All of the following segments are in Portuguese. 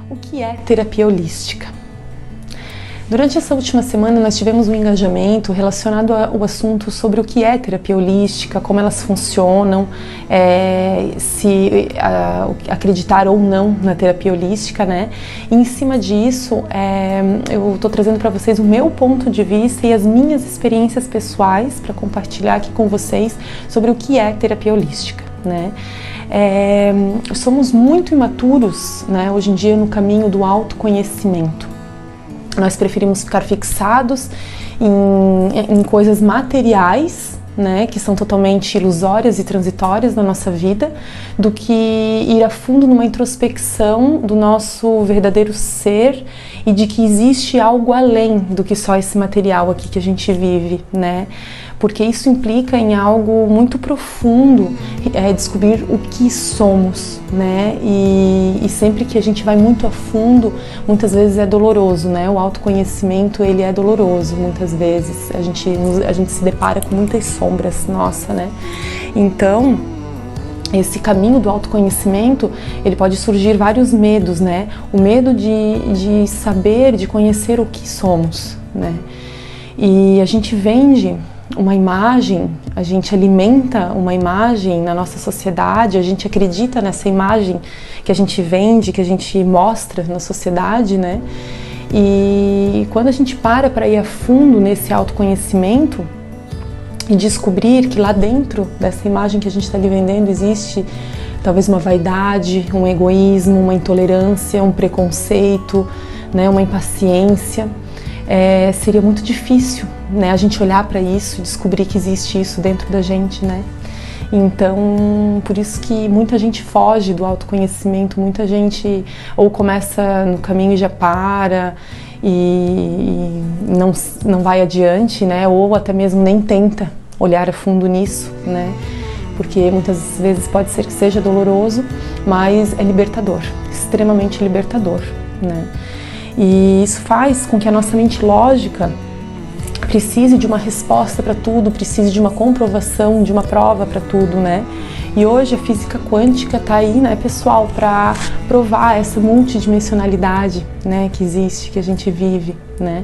O que é terapia holística? Durante essa última semana nós tivemos um engajamento relacionado ao assunto sobre o que é terapia holística, como elas funcionam, se acreditar ou não na terapia holística, né? E em cima disso, eu estou trazendo para vocês o meu ponto de vista e as minhas experiências pessoais para compartilhar aqui com vocês sobre o que é terapia holística, né? Somos muito imaturos, né, hoje em dia no caminho do autoconhecimento. Nós preferimos ficar fixados em coisas materiais, né, que são totalmente ilusórias e transitórias na nossa vida, do que ir a fundo numa introspecção do nosso verdadeiro ser e de que existe algo além do que só esse material aqui que a gente vive, né? Porque isso implica em algo muito profundo, descobrir o que somos, né? E sempre que a gente vai muito a fundo, muitas vezes é doloroso, né? O autoconhecimento, ele é doloroso, muitas vezes. A gente se depara com muitas sombras, nossa, né? Então, esse caminho do autoconhecimento, ele pode surgir vários medos, né? O medo de saber, de conhecer o que somos, né? E a gente vende uma imagem, a gente alimenta uma imagem na nossa sociedade, a gente acredita nessa imagem que a gente vende, que a gente mostra na sociedade, né? E quando a gente para ir a fundo nesse autoconhecimento e descobrir que lá dentro dessa imagem que a gente está lhe vendendo existe talvez uma vaidade, um egoísmo, uma intolerância, um preconceito, né? Uma impaciência, seria muito difícil, né, a gente olhar para isso e descobrir que existe isso dentro da gente, né? Então, por isso que muita gente foge do autoconhecimento, muita gente ou começa no caminho e já para e não vai adiante, né? Ou até mesmo nem tenta olhar a fundo nisso, né? Porque muitas vezes pode ser que seja doloroso, mas é libertador, extremamente libertador, né? E isso faz com que a nossa mente lógica precise de uma resposta para tudo, precise de uma comprovação, de uma prova para tudo, né? E hoje a física quântica está aí, né, pessoal, para provar essa multidimensionalidade, né, que existe, que a gente vive, né?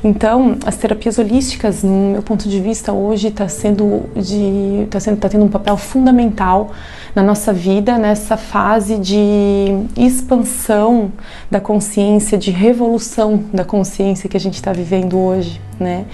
Então, as terapias holísticas, no meu ponto de vista, hoje tá tendo um papel fundamental na nossa vida, nessa fase de expansão da consciência, de revolução da consciência que a gente está vivendo hoje, né?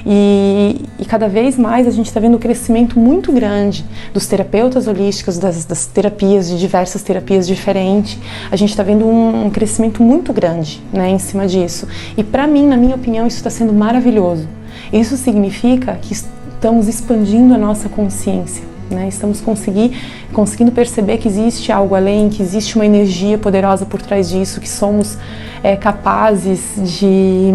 E cada vez mais a gente está vendo um crescimento muito grande dos terapeutas holísticos, das terapias, de diversas terapias diferentes. A gente está vendo um crescimento muito grande, né, em cima disso. E para mim, na minha opinião, isso está sendo maravilhoso. Isso significa que estamos expandindo a nossa consciência, né? Estamos conseguindo perceber que existe algo além, que existe uma energia poderosa por trás disso, que somos capazes de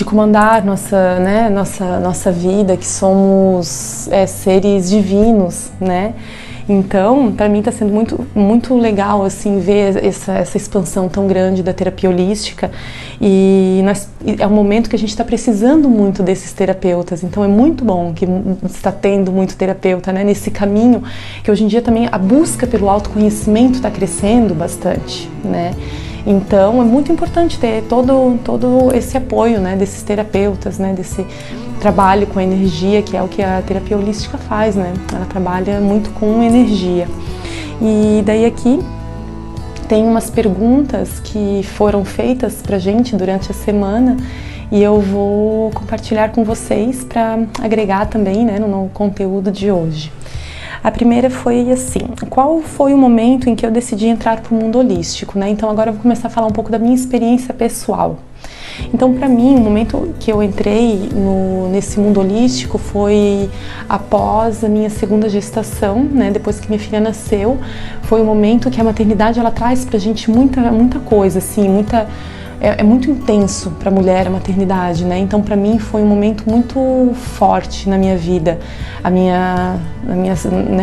comandar nossa vida, que somos seres divinos, né? Então, para mim está sendo muito, muito legal assim ver essa expansão tão grande da terapia holística e é um momento que a gente está precisando muito desses terapeutas. Então é muito bom que está tendo muito terapeuta, né, nesse caminho, que hoje em dia também a busca pelo autoconhecimento está crescendo bastante, né? Então é muito importante ter todo esse apoio, né, desses terapeutas, né, desse trabalho com energia, que é o que a terapia holística faz, né? Ela trabalha muito com energia. E daí aqui tem umas perguntas que foram feitas pra gente durante a semana e eu vou compartilhar com vocês para agregar também, né, no conteúdo de hoje. A primeira foi assim: qual foi o momento em que eu decidi entrar para o mundo holístico, né? Então agora eu vou começar a falar um pouco da minha experiência pessoal. Então, para mim, o momento que eu entrei nesse mundo holístico foi após a minha segunda gestação, né? Depois que minha filha nasceu, foi o momento que a maternidade ela traz pra gente muita coisa, assim, é muito intenso para a mulher a maternidade, né? Então, para mim, foi um momento muito forte na minha vida,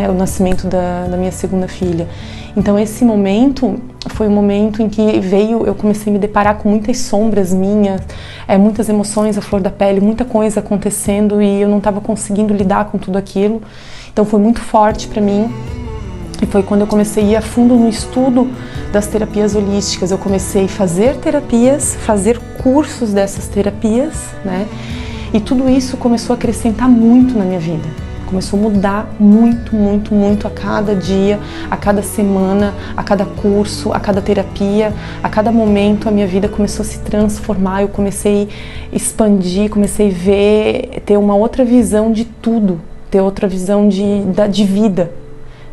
o nascimento da minha segunda filha. Então, esse momento foi um momento em que eu comecei a me deparar com muitas sombras minhas, muitas emoções à flor da pele, muita coisa acontecendo e eu não estava conseguindo lidar com tudo aquilo. Então, foi muito forte para mim. E foi quando eu comecei a ir a fundo no estudo das terapias holísticas. Eu comecei a fazer terapias, fazer cursos dessas terapias, né? E tudo isso começou a acrescentar muito na minha vida. Começou a mudar muito, muito, muito a cada dia, a cada semana, a cada curso, a cada terapia, a cada momento a minha vida começou a se transformar. Eu comecei a expandir, comecei a ver, ter uma outra visão de tudo, ter outra visão de vida,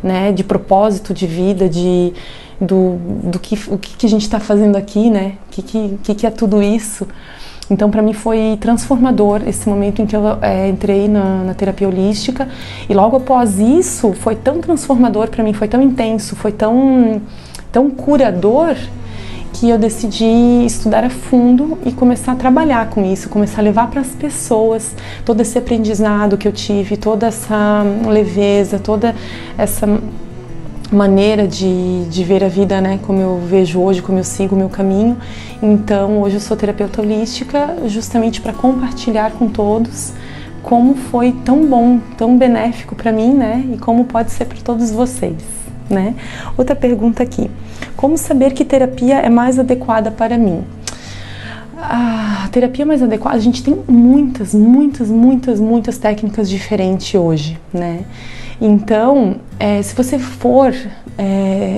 né, de propósito de vida, o que a gente está fazendo aqui, né, o que é tudo isso. Então, para mim foi transformador esse momento em que eu entrei na terapia holística, e logo após isso foi tão transformador para mim, foi tão intenso, foi tão curador, que eu decidi estudar a fundo e começar a trabalhar com isso, começar a levar para as pessoas todo esse aprendizado que eu tive, toda essa leveza, toda essa maneira de ver a vida, né, como eu vejo hoje, como eu sigo o meu caminho. Então, hoje eu sou terapeuta holística justamente para compartilhar com todos como foi tão bom, tão benéfico para mim, né, e como pode ser para todos vocês, né. Outra pergunta aqui: como saber que terapia é mais adequada para mim? A terapia mais adequada, a gente tem muitas técnicas diferentes hoje, né? Então, se você for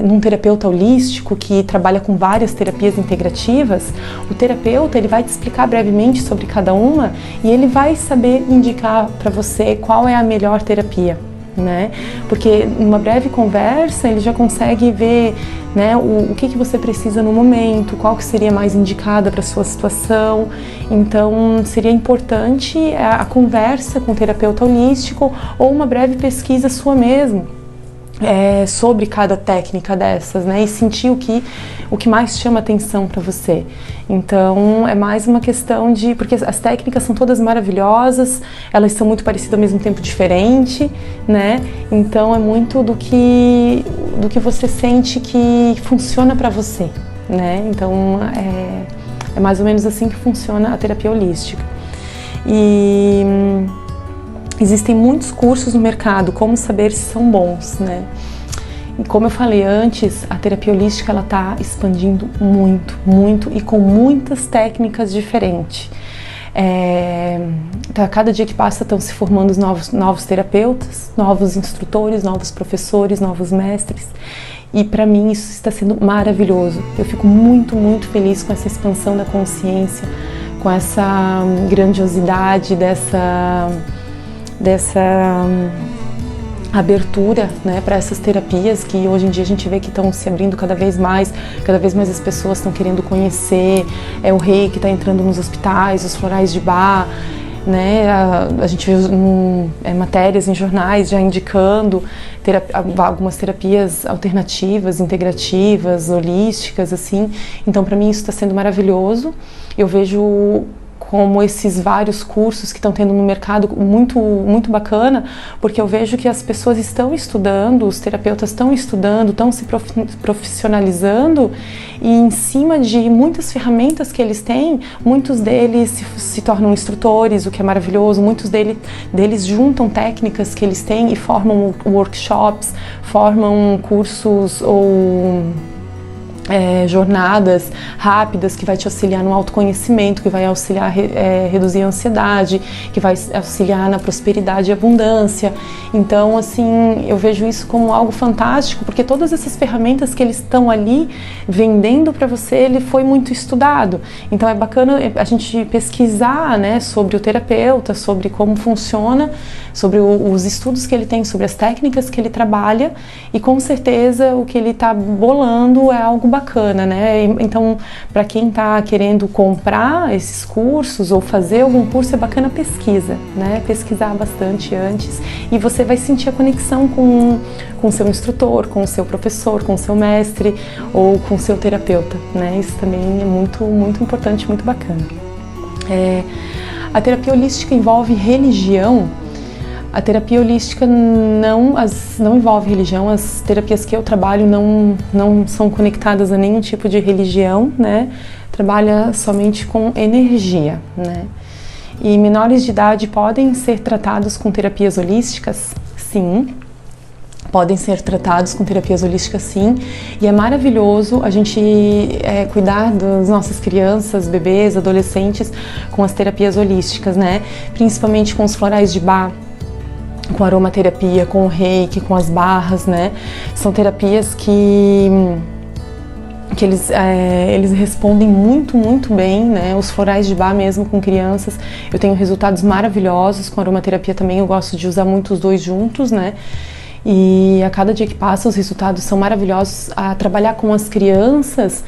num terapeuta holístico que trabalha com várias terapias integrativas, o terapeuta ele vai te explicar brevemente sobre cada uma e ele vai saber indicar para você qual é a melhor terapia, né? Porque numa breve conversa ele já consegue ver, né, o que você precisa no momento, qual que seria mais indicada para a sua situação. Então seria importante a conversa com o terapeuta holístico ou uma breve pesquisa sua mesmo sobre cada técnica dessas, né, e sentir o que mais chama atenção para você. Então é mais uma questão porque as técnicas são todas maravilhosas, elas são muito parecidas ao mesmo tempo diferente, né? Então é muito do que você sente que funciona para você, né? Então é mais ou menos assim que funciona a terapia holística. E existem muitos cursos no mercado, como saber se são bons, né? E como eu falei antes, a terapia holística ela está expandindo muito, muito e com muitas técnicas diferentes. Cada dia que passa estão se formando os novos terapeutas, novos instrutores, novos professores, novos mestres. E para mim isso está sendo maravilhoso. Eu fico muito, muito feliz com essa expansão da consciência, com essa grandiosidade dessa abertura, né, para essas terapias que hoje em dia a gente vê que estão se abrindo cada vez mais as pessoas estão querendo conhecer. O reiki que está entrando nos hospitais, os florais de Bach, né, a gente vê matérias em jornais já indicando algumas terapias alternativas, integrativas, holísticas, assim. Então para mim isso está sendo maravilhoso. Eu vejo como esses vários cursos que estão tendo no mercado muito, muito bacana, porque eu vejo que as pessoas estão estudando, os terapeutas estão estudando, estão se profissionalizando, e em cima de muitas ferramentas que eles têm, muitos deles se tornam instrutores, o que é maravilhoso. Muitos deles juntam técnicas que eles têm e formam workshops, formam cursos ou jornadas rápidas que vai te auxiliar no autoconhecimento, que vai auxiliar a reduzir a ansiedade, que vai auxiliar na prosperidade e abundância. Então, assim, eu vejo isso como algo fantástico, porque todas essas ferramentas que eles estão ali vendendo para você, ele foi muito estudado. Então é bacana a gente pesquisar, né, sobre o terapeuta, sobre como funciona, sobre os estudos que ele tem, sobre as técnicas que ele trabalha, e com certeza o que ele está bolando é algo bacana, né? Então, para quem está querendo comprar esses cursos ou fazer algum curso, é bacana pesquisa, né? Pesquisar bastante antes, e você vai sentir a conexão com o seu instrutor, com o seu professor, com o seu mestre ou com o seu terapeuta, né? Isso também é muito, muito importante, muito bacana. A terapia holística envolve religião. A terapia holística não envolve religião. As terapias que eu trabalho não são conectadas a nenhum tipo de religião, né? Trabalha somente com energia, né? E menores de idade podem ser tratados com terapias holísticas? Sim. podem ser tratados com terapias holísticas, sim, e é maravilhoso a gente cuidar das nossas crianças, bebês, adolescentes com as terapias holísticas, né? Principalmente com os florais de Bach, com a aromaterapia, com o reiki, com as barras, né? São terapias que eles respondem muito bem, né? Os florais de Bach mesmo com crianças, eu tenho resultados maravilhosos. Com a aromaterapia também eu gosto de usar muito os dois juntos, né? E a cada dia que passa os resultados são maravilhosos. A trabalhar com as crianças,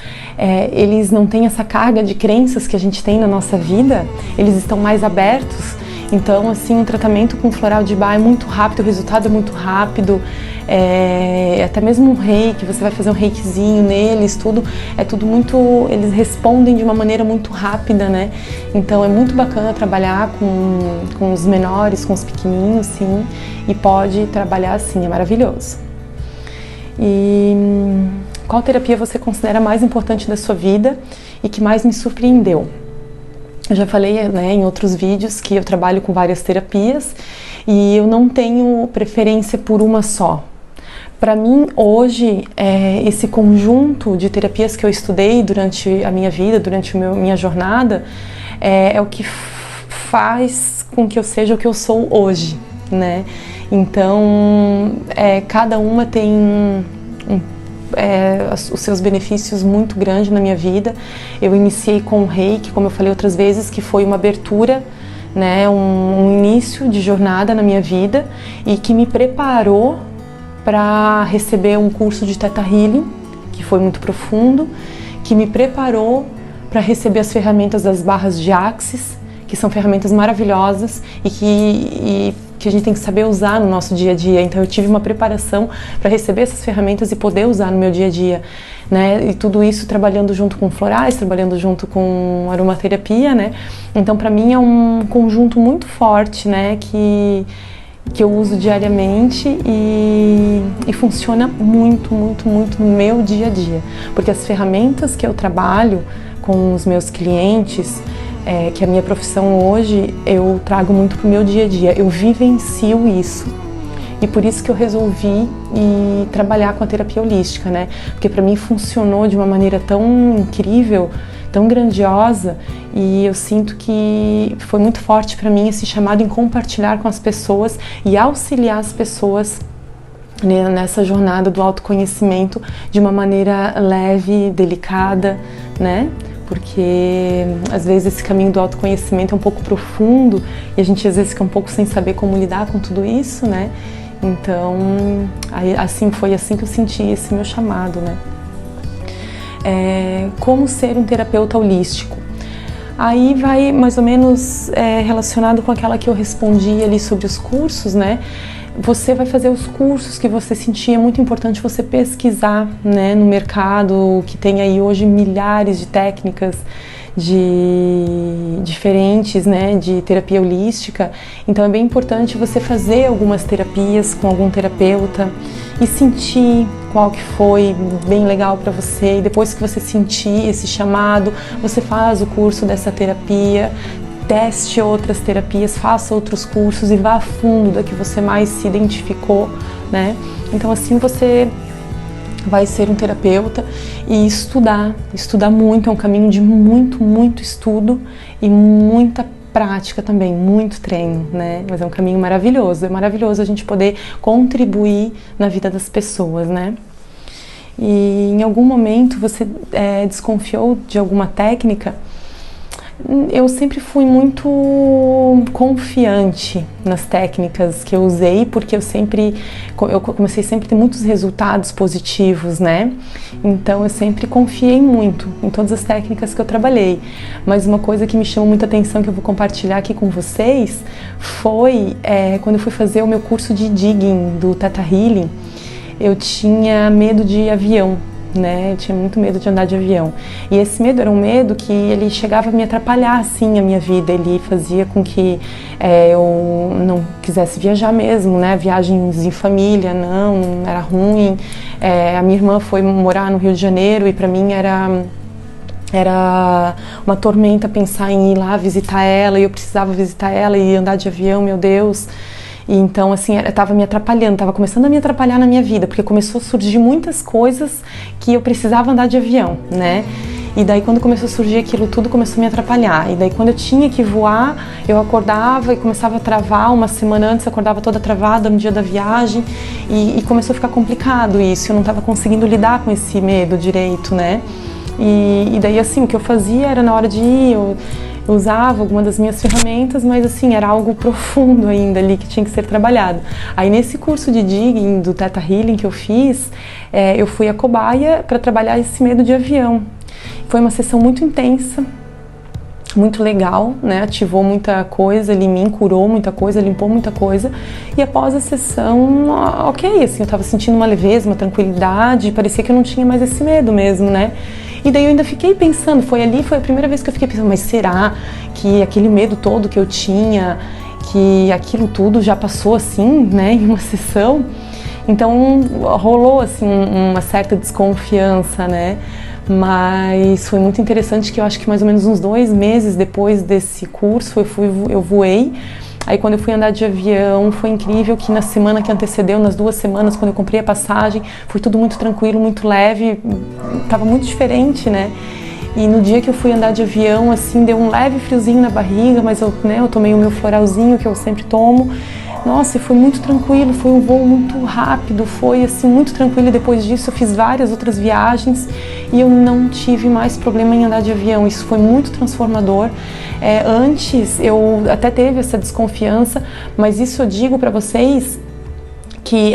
eles não têm essa carga de crenças que a gente tem na nossa vida, eles estão mais abertos. Então, assim, um tratamento com floral de Bach é muito rápido, o resultado é muito rápido, até mesmo um reiki, você vai fazer um reikizinho neles, tudo muito, eles respondem de uma maneira muito rápida, né? Então é muito bacana trabalhar com os menores, com os pequenininhos, sim, e pode trabalhar assim, é maravilhoso. E qual terapia você considera mais importante da sua vida e que mais me surpreendeu? Eu já falei, né, em outros vídeos que eu trabalho com várias terapias e eu não tenho preferência por uma só. Para mim, hoje, esse conjunto de terapias que eu estudei durante a minha vida, durante minha jornada, é o que faz com que eu seja o que eu sou hoje, né? Então, cada uma tem os seus benefícios muito grandes na minha vida. Eu iniciei com o reiki, como eu falei outras vezes, que foi uma abertura, né, um início de jornada na minha vida e que me preparou para receber um curso de Theta Healing, que foi muito profundo, que me preparou para receber as ferramentas das barras de Axis, que são ferramentas maravilhosas e que a gente tem que saber usar no nosso dia a dia. Então eu tive uma preparação para receber essas ferramentas e poder usar no meu dia a dia, né? E tudo isso trabalhando junto com florais, trabalhando junto com aromaterapia, né? Então para mim é um conjunto muito forte, né? Que eu uso diariamente e funciona muito no meu dia a dia. Porque as ferramentas que eu trabalho com os meus clientes, que a minha profissão hoje, eu trago muito para o meu dia a dia, eu vivencio isso. E por isso que eu resolvi trabalhar com a terapia holística, né? Porque para mim funcionou de uma maneira tão incrível, tão grandiosa, e eu sinto que foi muito forte para mim esse chamado em compartilhar com as pessoas e auxiliar as pessoas, né, nessa jornada do autoconhecimento de uma maneira leve, delicada, né? Porque às vezes esse caminho do autoconhecimento é um pouco profundo e a gente às vezes fica um pouco sem saber como lidar com tudo isso, né? Então, foi assim que eu senti esse meu chamado, né? Como ser um terapeuta holístico? Aí vai mais ou menos relacionado com aquela que eu respondi ali sobre os cursos, né? Você vai fazer os cursos que você sentia muito importante você pesquisar, né, no mercado, que tem aí hoje milhares de técnicas diferentes, né, de terapia holística. Então é bem importante você fazer algumas terapias com algum terapeuta e sentir qual que foi bem legal para você. E depois que você sentir esse chamado, você faz o curso dessa terapia, teste outras terapias, faça outros cursos e vá a fundo da que você mais se identificou, né? Então assim você vai ser um terapeuta e estudar muito, é um caminho de muito estudo e muita prática também, muito treino, né? Mas é um caminho maravilhoso, é maravilhoso a gente poder contribuir na vida das pessoas, né? E em algum momento você desconfiou de alguma técnica? Eu sempre fui muito confiante nas técnicas que eu usei, porque eu comecei sempre a ter muitos resultados positivos, né? Então eu sempre confiei muito em todas as técnicas que eu trabalhei. Mas uma coisa que me chamou muita atenção, que eu vou compartilhar aqui com vocês, foi quando eu fui fazer o meu curso de digging do Theta Healing. Eu tinha medo de avião, né? Eu tinha muito medo de andar de avião. E esse medo era um medo que ele chegava a me atrapalhar, assim, a minha vida. Ele fazia com que eu não quisesse viajar mesmo, né? Viagens em família, não era ruim. A minha irmã foi morar no Rio de Janeiro e para mim era uma tormenta pensar em ir lá visitar ela, e eu precisava visitar ela e andar de avião, meu Deus. E então, assim, estava me atrapalhando, estava começando a me atrapalhar na minha vida, porque começou a surgir muitas coisas que eu precisava andar de avião, né? E daí quando começou a surgir aquilo tudo, começou a me atrapalhar. E daí quando eu tinha que voar, eu acordava e começava a travar. Uma semana antes eu acordava toda travada no dia da viagem e começou a ficar complicado isso. Eu não estava conseguindo lidar com esse medo direito, né? E daí assim, o que eu fazia era na hora de ir, eu usava alguma das minhas ferramentas, mas assim, era algo profundo ainda ali que tinha que ser trabalhado. Aí nesse curso de digging do Theta Healing que eu fiz, eu fui a cobaia para trabalhar esse medo de avião. Foi uma sessão muito intensa, muito legal, né? Ativou muita coisa ali em mim, curou muita coisa, limpou muita coisa. E após a sessão, ok, assim, eu tava sentindo uma leveza, uma tranquilidade, parecia que eu não tinha mais esse medo mesmo, né? E daí eu ainda fiquei pensando, foi a primeira vez que eu fiquei pensando, mas será que aquele medo todo que eu tinha, que aquilo tudo já passou assim, né, em uma sessão? Então rolou assim uma certa desconfiança, né? Mas foi muito interessante que eu acho que mais ou menos uns 2 meses depois desse curso eu voei. Aí quando eu fui andar de avião, foi incrível que na semana que antecedeu, nas 2 semanas, quando eu comprei a passagem, foi tudo muito tranquilo, muito leve, tava muito diferente, né? E no dia que eu fui andar de avião, assim, deu um leve friozinho na barriga, mas eu tomei o meu floralzinho que eu sempre tomo. Nossa, e foi muito tranquilo, foi um voo muito rápido, foi assim, muito tranquilo. E depois disso eu fiz várias outras viagens e eu não tive mais problema em andar de avião. Isso foi muito transformador. Antes eu até teve essa desconfiança, mas isso eu digo para vocês que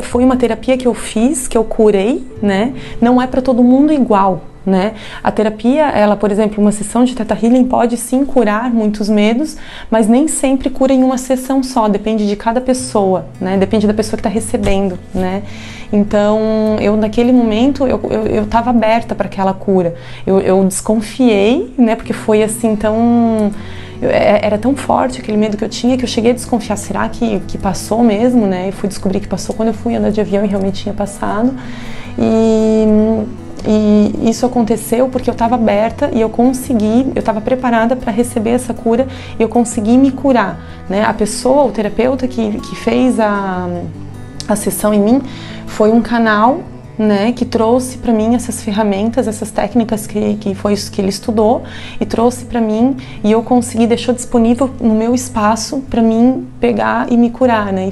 foi uma terapia que eu fiz, que eu curei, né? Não é para todo mundo igual, né? A terapia, ela, por exemplo, uma sessão de Theta Healing pode sim curar muitos medos, mas nem sempre cura em uma sessão só, depende de cada pessoa, né? Depende da pessoa que está recebendo, né? Então, eu naquele momento, eu estava aberta para aquela cura. Eu desconfiei, né? Porque foi assim tão... Era tão forte aquele medo que eu tinha que eu cheguei a desconfiar, será que passou mesmo, né? E fui descobrir que passou quando eu fui andar de avião e realmente tinha passado. E isso aconteceu porque eu estava aberta e eu estava preparada para receber essa cura e eu consegui me curar, né? A pessoa, o terapeuta que fez a sessão em mim foi um canal, né, que trouxe para mim essas ferramentas, essas técnicas que foi isso que ele estudou e trouxe para mim e eu consegui, deixou disponível no meu espaço para mim pegar e me curar, né?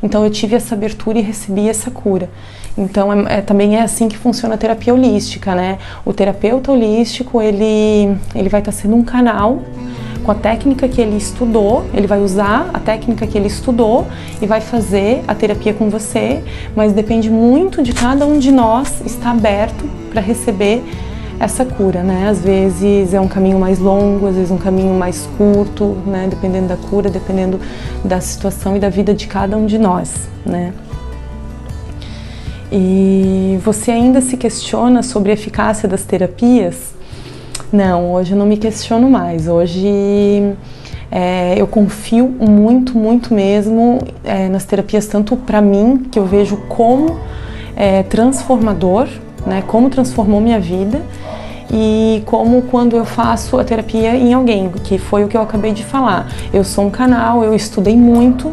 Então eu tive essa abertura e recebi essa cura. Então também é assim que funciona a terapia holística, né? O terapeuta holístico, ele vai estar sendo um canal com a técnica que ele estudou, ele vai usar a técnica que ele estudou e vai fazer a terapia com você, mas depende muito de cada um de nós estar aberto para receber essa cura, né? Às vezes é um caminho mais longo, às vezes um caminho mais curto, né? Dependendo da cura, dependendo da situação e da vida de cada um de nós, né? E você ainda se questiona sobre a eficácia das terapias? Não, hoje eu não me questiono mais. Hoje eu confio muito, muito mesmo nas terapias, tanto para mim, que eu vejo como transformador, né, como transformou minha vida, e como quando eu faço a terapia em alguém, que foi o que eu acabei de falar. Eu sou um canal, eu estudei muito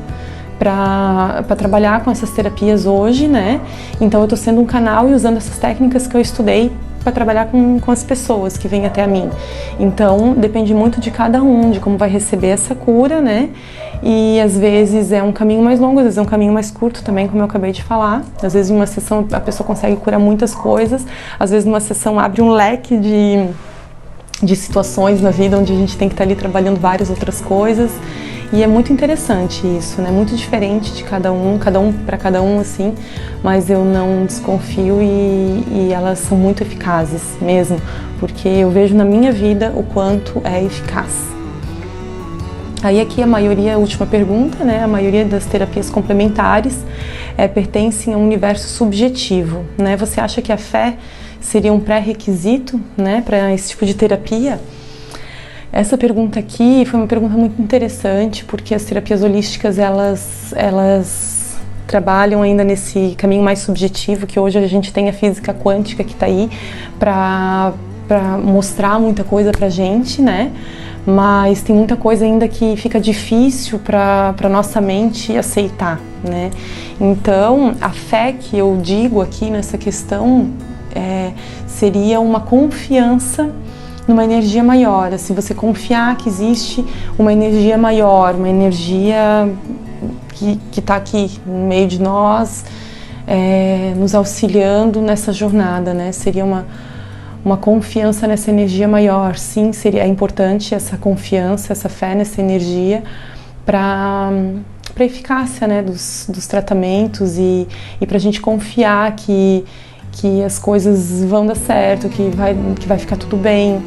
para trabalhar com essas terapias hoje, né? Então eu estou sendo um canal e usando essas técnicas que eu estudei para trabalhar com as pessoas que vêm até a mim. Então depende muito de cada um, de como vai receber essa cura, né? E às vezes é um caminho mais longo, às vezes é um caminho mais curto também, como eu acabei de falar. Às vezes em uma sessão a pessoa consegue curar muitas coisas, às vezes numa sessão abre um leque de situações na vida onde a gente tem que estar ali trabalhando várias outras coisas. E é muito interessante isso, né? Muito diferente de cada um para cada um, assim, mas eu não desconfio e elas são muito eficazes mesmo, porque eu vejo na minha vida o quanto é eficaz. Aí aqui a última pergunta, né? A maioria das terapias complementares pertencem a um universo subjetivo, né? Você acha que a fé seria um pré-requisito, né, para esse tipo de terapia? Essa pergunta aqui foi uma pergunta muito interessante, porque as terapias holísticas, elas trabalham ainda nesse caminho mais subjetivo, que hoje a gente tem a física quântica que está aí para mostrar muita coisa pra gente, né? mas tem muita coisa ainda que fica difícil para nossa mente aceitar, né? Então, a fé que eu digo aqui nessa questão seria uma confiança numa energia maior, assim, você confiar que existe uma energia maior, uma energia que está aqui no meio de nós, nos auxiliando nessa jornada, né? Seria uma confiança nessa energia maior. Sim, é importante essa confiança, essa fé nessa energia para a eficácia, né, dos tratamentos e para a gente confiar que as coisas vão dar certo, que vai ficar tudo bem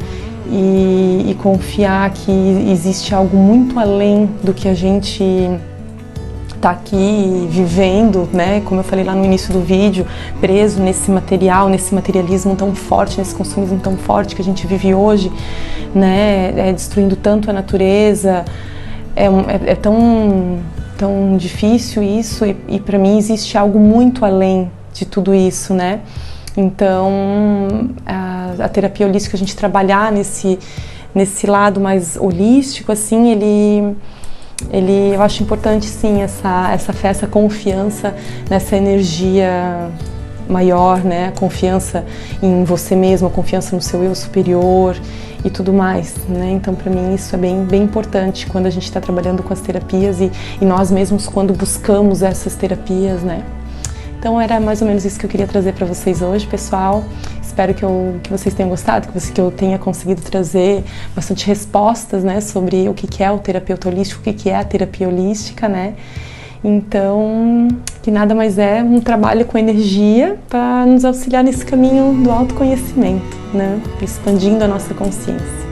e confiar que existe algo muito além do que a gente está aqui vivendo, né? Como eu falei lá no início do vídeo, preso nesse material, nesse materialismo tão forte, nesse consumismo tão forte que a gente vive hoje, né? Destruindo tanto a natureza, é tão difícil isso e para mim existe algo muito além de tudo isso, né? Então a terapia holística, a gente trabalhar nesse lado mais holístico, assim, eu acho importante, sim, essa fé, essa confiança nessa energia maior, né? A confiança em você mesmo, a confiança no seu eu superior e tudo mais, né? Então, para mim, isso é bem importante quando a gente está trabalhando com as terapias e nós mesmos quando buscamos essas terapias, né? Então, era mais ou menos isso que eu queria trazer para vocês hoje, pessoal. Espero que vocês tenham gostado, que eu tenha conseguido trazer bastante respostas, né, sobre o que é o terapeuta holístico, o que é a terapia holística, né? Então, que nada mais é um trabalho com energia para nos auxiliar nesse caminho do autoconhecimento, né? Expandindo a nossa consciência.